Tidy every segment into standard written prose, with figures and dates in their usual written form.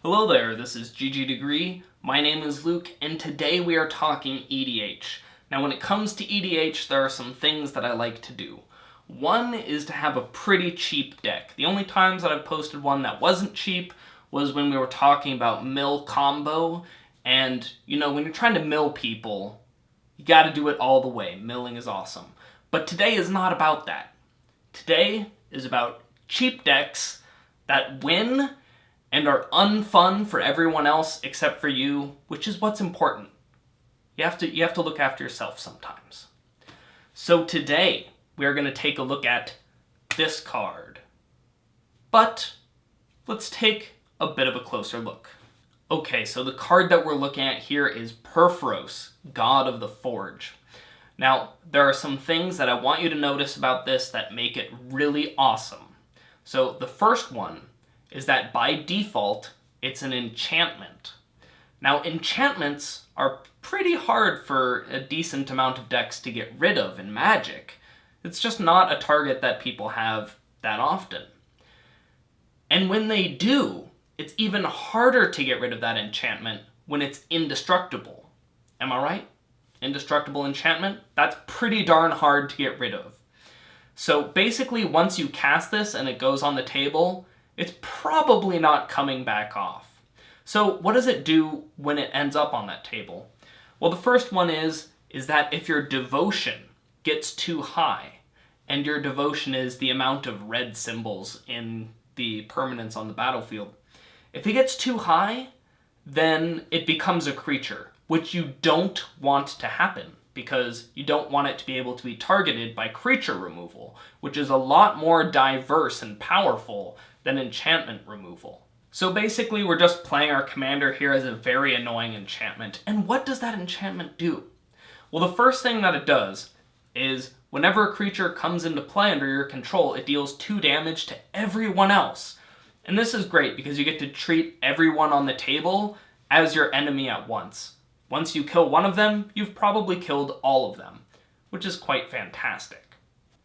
Hello there, this is GG Degree, my name is Luke, and today we are talking EDH. Now when it comes to EDH, there are some things that I like to do. One is to have a pretty cheap deck. The only times that I've posted one that wasn't cheap was when we were talking about mill combo, and you know, when you're trying to mill people, you gotta do it all the way. Milling is awesome. But today is not about that. Today is about cheap decks that win and are unfun for everyone else except for you, which is what's important. You have to look after yourself sometimes. So today, we are going to take a look at this card. But let's take a bit of a closer look. Okay, so the card that we're looking at here is Purphoros, God of the Forge. Now, there are some things that I want you to notice about this that make it really awesome. So the first one is that by default, it's an enchantment. Now, enchantments are pretty hard for a decent amount of decks to get rid of in Magic. It's just not a target that people have that often. And when they do, it's even harder to get rid of that enchantment when it's indestructible. Am I right? Indestructible enchantment? That's pretty darn hard to get rid of. So basically, once you cast this and it goes on the table, it's probably not coming back off. So what does it do when it ends up on that table? Well, the first one is that if your devotion gets too high, and your devotion is the amount of red symbols in the permanents on the battlefield, if it gets too high, then it becomes a creature, which you don't want to happen, because you don't want it to be able to be targeted by creature removal, which is a lot more diverse and powerful than enchantment removal. So basically we're just playing our commander here as a very annoying enchantment. And what does that enchantment do? Well, the first thing that it does is whenever a creature comes into play under your control, it deals 2 damage to everyone else. And this is great because you get to treat everyone on the table as your enemy at once. Once you kill one of them, you've probably killed all of them, which is quite fantastic.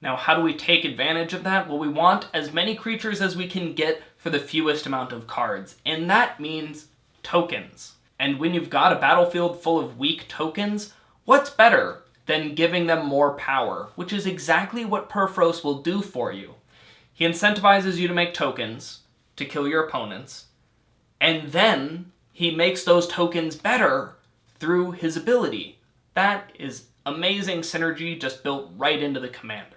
Now, how do we take advantage of that? Well, we want as many creatures as we can get for the fewest amount of cards, and that means tokens. And when you've got a battlefield full of weak tokens, what's better than giving them more power, which is exactly what Purphoros will do for you. He incentivizes you to make tokens to kill your opponents, and then he makes those tokens better through his ability. That is amazing synergy just built right into the commander.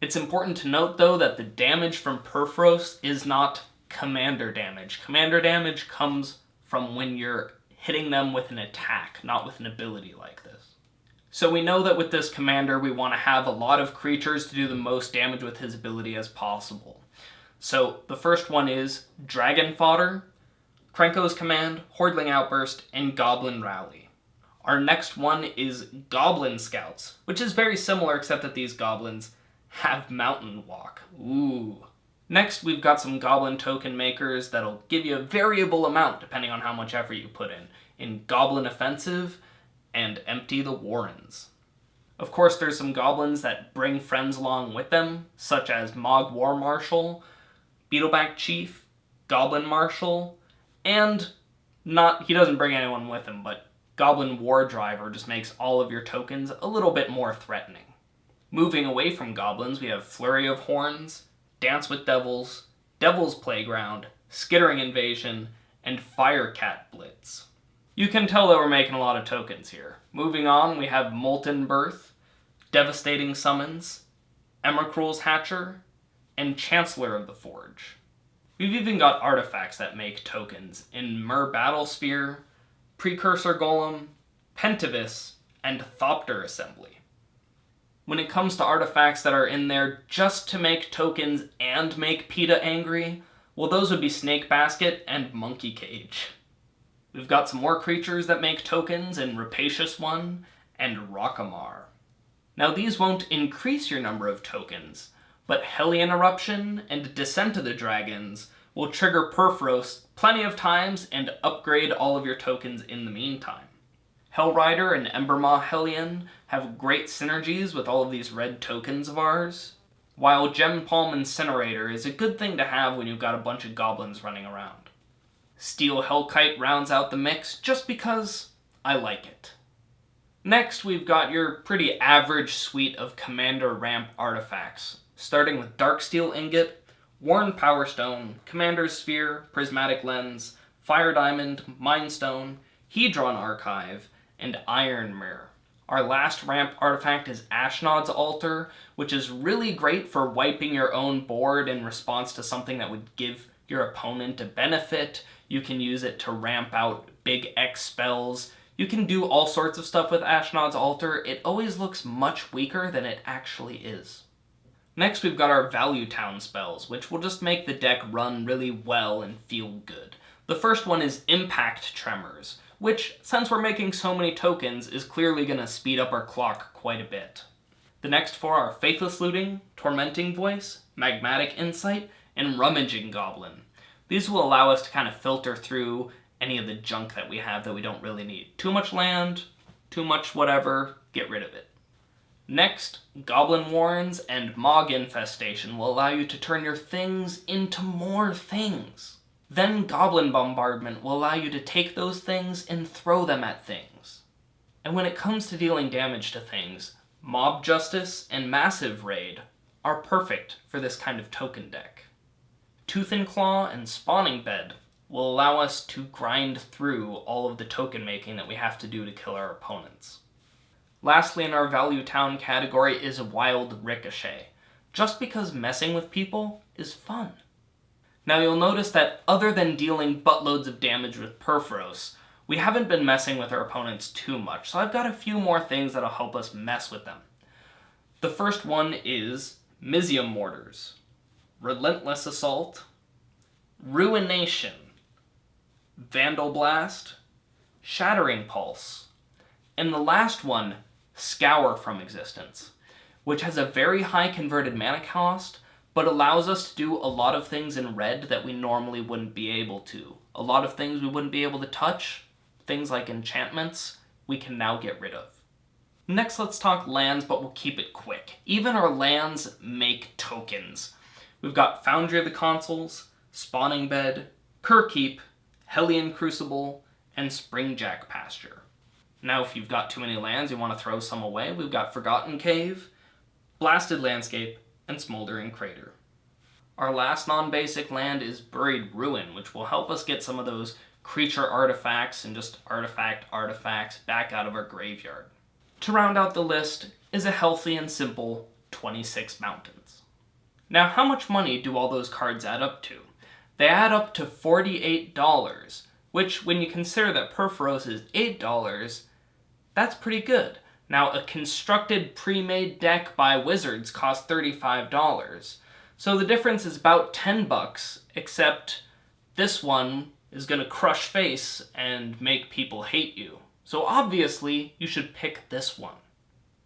It's important to note, though, that the damage from Purphoros is not commander damage. Commander damage comes from when you're hitting them with an attack, not with an ability like this. So we know that with this commander, we want to have a lot of creatures to do the most damage with his ability as possible. So the first one is Dragon Fodder, Krenko's Command, Hordeling Outburst, and Goblin Rally. Our next one is Goblin Scouts, which is very similar except that these goblins have Mountain Walk. Ooh. Next, we've got some Goblin token makers that'll give you a variable amount depending on how much effort you put in Goblin Offensive and Empty the Warrens. Of course, there's some goblins that bring friends along with them, such as Mogg War Marshal, Beetleback Chief, Goblin Marshal, and he doesn't bring anyone with him, but Goblin Wardriver just makes all of your tokens a little bit more threatening. Moving away from goblins, we have Flurry of Horns, Dance with Devils, Devil's Playground, Skittering Invasion, and Firecat Blitz. You can tell that we're making a lot of tokens here. Moving on, we have Molten Birth, Devastating Summons, Emrakul's Hatcher, and Chancellor of the Forge. We've even got artifacts that make tokens in Myr Battlesphere, Precursor Golem, Pentavis, and Thopter Assembly. When it comes to artifacts that are in there just to make tokens and make PETA angry, well, those would be Snake Basket and Monkey Cage. We've got some more creatures that make tokens in Rapacious One and Rakka Mar. Now, these won't increase your number of tokens, but Hellion Eruption and Descent of the Dragons will trigger Purphoros plenty of times and upgrade all of your tokens in the meantime. Hellrider and Embermaw Hellion have great synergies with all of these red tokens of ours, while Gempalm Incinerator is a good thing to have when you've got a bunch of goblins running around. Steel Hellkite rounds out the mix just because I like it. Next, we've got your pretty average suite of Commander ramp artifacts, starting with Darksteel Ingot, Worn Power Stone, Commander's Sphere, Prismatic Lens, Fire Diamond, Mind Stone, Hedron Archive, and Iron Mirror. Our last ramp artifact is Ashnod's Altar, which is really great for wiping your own board in response to something that would give your opponent a benefit. You can use it to ramp out big X spells. You can do all sorts of stuff with Ashnod's Altar. It always looks much weaker than it actually is. Next, we've got our Value Town spells, which will just make the deck run really well and feel good. The first one is Impact Tremors, which, since we're making so many tokens, is clearly going to speed up our clock quite a bit. The next four are Faithless Looting, Tormenting Voice, Magmatic Insight, and Rummaging Goblin. These will allow us to kind of filter through any of the junk that we have that we don't really need. Too much land, too much whatever, get rid of it. Next, Goblin Warrens and Mogg Infestation will allow you to turn your things into more things. Then Goblin Bombardment will allow you to take those things and throw them at things. And when it comes to dealing damage to things, Mob Justice and Massive Raid are perfect for this kind of token deck. Tooth and Claw and Spawning Bed will allow us to grind through all of the token making that we have to do to kill our opponents. Lastly, in our Value Town category is Wild Ricochet, just because messing with people is fun. Now you'll notice that other than dealing buttloads of damage with Purphoros, we haven't been messing with our opponents too much, so I've got a few more things that'll help us mess with them. The first one is Mizzium Mortars, Relentless Assault, Ruination, Vandal Blast, Shattering Pulse, and the last one, Scour from Existence, which has a very high converted mana cost, but allows us to do a lot of things in red that we normally wouldn't be able to. A lot of things we wouldn't be able to touch, things like enchantments, we can now get rid of. Next, let's talk lands, but we'll keep it quick. Even our lands make tokens. We've got Foundry of the Consuls, Spawning Bed, Kerkeep, Hellion Crucible, and Springjack Pasture. Now, if you've got too many lands, you want to throw some away, we've got Forgotten Cave, Blasted Landscape, and Smoldering Crater. Our last non-basic land is Buried Ruin, which will help us get some of those creature artifacts and just artifacts back out of our graveyard. To round out the list is a healthy and simple 26 mountains. Now, how much money do all those cards add up to? They add up to $48, which, when you consider that Purphoros is $8, that's pretty good. Now, a constructed pre-made deck by Wizards costs $35, so the difference is about $10, except this one is going to crush face and make people hate you. So obviously, you should pick this one.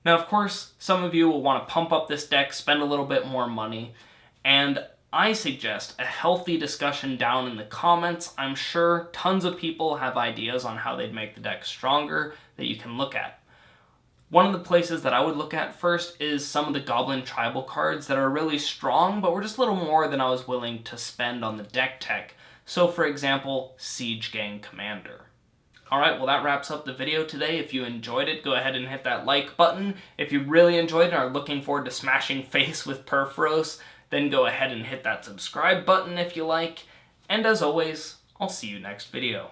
Now, of course, some of you will want to pump up this deck, spend a little bit more money, and I suggest a healthy discussion down in the comments. I'm sure tons of people have ideas on how they'd make the deck stronger that you can look at. One of the places that I would look at first is some of the Goblin Tribal cards that are really strong, but were just a little more than I was willing to spend on the deck tech. So, for example, Siege Gang Commander. Alright, well that wraps up the video today. If you enjoyed it, go ahead and hit that like button. If you really enjoyed it and are looking forward to smashing face with Purphoros, then go ahead and hit that subscribe button if you like. And as always, I'll see you next video.